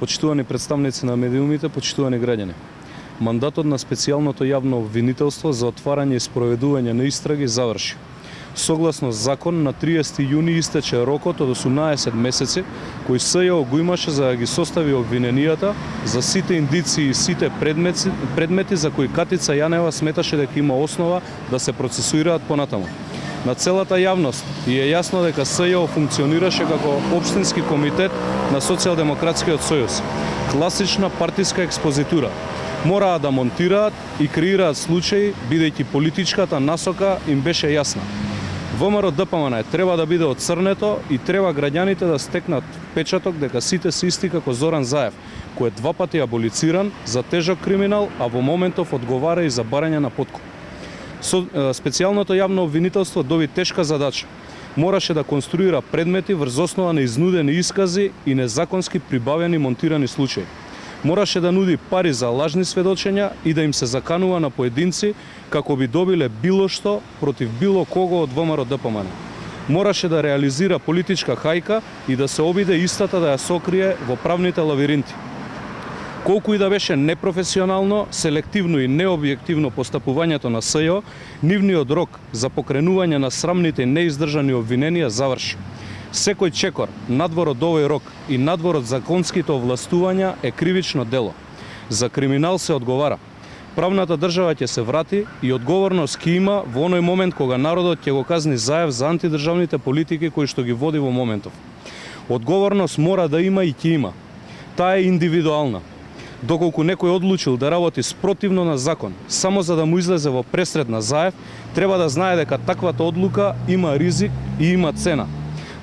Почитувани представници на медиумите, почитувани граѓани. Мандатот на специјалното јавно обвинителство за отварање и спроведување на истраги заврши. Согласно закон, на 30 јуни истече рокот од 18 месеци кој СЈО го имаше за да ги состави обвиненијата за сите индиции и сите предмети за кои Катица Јанева сметаше дека има основа да се процесуираат понатаму. На целата јавност и е јасно дека СЈО функционираше како општински комитет на Социјалдемократскиот сојуз. Класична партиска експозитура. Мораа да монтираат и креираат случаи, бидејќи политичката насока им беше јасна. ВМРО ДПМН треба да биде отцрнето и треба граѓаните да стекнат печаток дека сите се исти како Зоран Заев, кој е 2 пати аболициран за тежок криминал, а во моментов одговара и за барање на подкуп. Специјалното јавно обвинителство доби тешка задача. Мораше да конструира предмети врз основа на изнудени искази и незаконски прибавени монтирани случаи. Мораше да нуди пари за лажни сведочења и да им се заканува на поединци како би добиле било што против било кого од ВМРО ДПМН. Мораше да реализира политичка хајка и да се обиде истата да ја сокрие во правните лавиринти. Колку и да беше непрофесионално, селективно и необјективно постапувањето на СЈО, нивниот рок за покренување на срамните и неиздржани обвиненија заврши. Секој чекор надвор од овој рок и надвор од законските овластувања е кривично дело. За криминал се одговара. Правната држава ќе се врати и одговорност ќе има во оној момент кога народот ќе го казни Заев за антидржавните политики кои што ги води во моментов. Одговорност мора да има и ќе има. Таа е индивидуална. Доколку некој одлучил да работи спротивно на закон, само за да му излезе во пресред на Заев, треба да знае дека таквата одлука има ризик и има цена.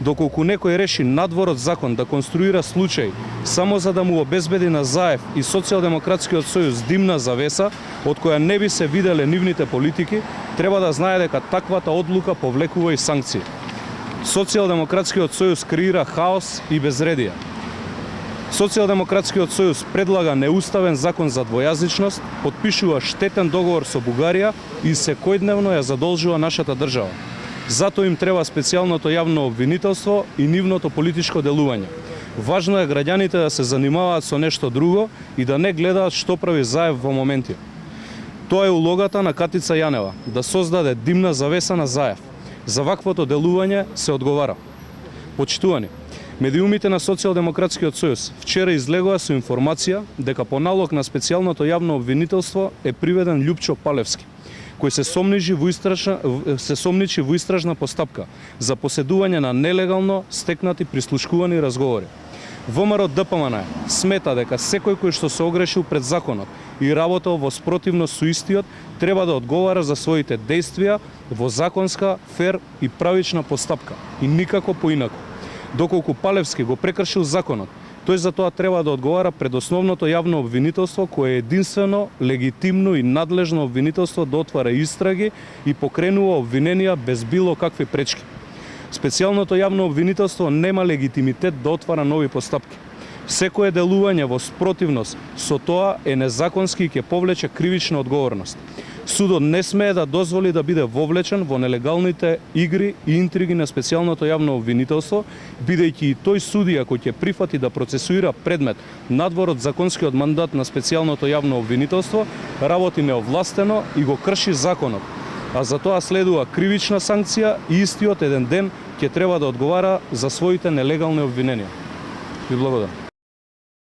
Доколку некој реши надвор од закон да конструира случај само за да му обезбеди на Заев и Социјалдемократскиот сојуз димна завеса, од која не би се виделе нивните политики, треба да знае дека таквата одлука повлекува и санкции. Социјалдемократскиот сојуз креира хаос и безредија. Социјалдемократскиот сојуз предлага неуставен закон за двојазичност, потпишува штетен договор со Бугарија и секојдневно ја задолжува нашата држава. Затоа им треба специјалното јавно обвинителство и нивното политичко делување. Важно е граѓаните да се занимаваат со нешто друго и да не гледаат што прави Заев во моменти. Тоа е улогата на Катица Јанева, да создаде димна завеса на Заев. За ваквото делување се одговара. Почитувани, медиумите на Социјалдемократскиот сојуз вчера излегоа со информација дека по налог на специјалното јавно обвинителство е приведен Љупчо Палевски, кој се сомничи во истражна постапка за поседување на нелегално стекнати прислушкувани разговори. ВМРО ДПМН смета дека секој кој што се огрешил пред законот и работел во спротивност со истиот треба да одговара за своите дејствија во законска, фер и правична постапка и никако поинаку. Доколку Палевски го прекршил законот, тој за тоа треба да одговара пред основното јавно обвинителство кое е единствено, легитимно и надлежно обвинителство да отвара истраги и покренува обвиненија без било какви пречки. Специјалното јавно обвинителство нема легитимитет да отвара нови постапки. Секое делување во спротивност со тоа е незаконски и ќе повлече кривична одговорност. Судот не смее да дозволи да биде вовлечен во нелегалните игри и интриги на специјалното јавно обвинителство, бидејќи и тој судија кој ќе прифати да процесуира предмет надвор од законскиот мандат на специјалното јавно обвинителство, работи неовластено и го крши законот, а за тоа следува кривична санкција и истиот еден ден ќе треба да одговара за своите нелегални обвиненија. Ви благодарам.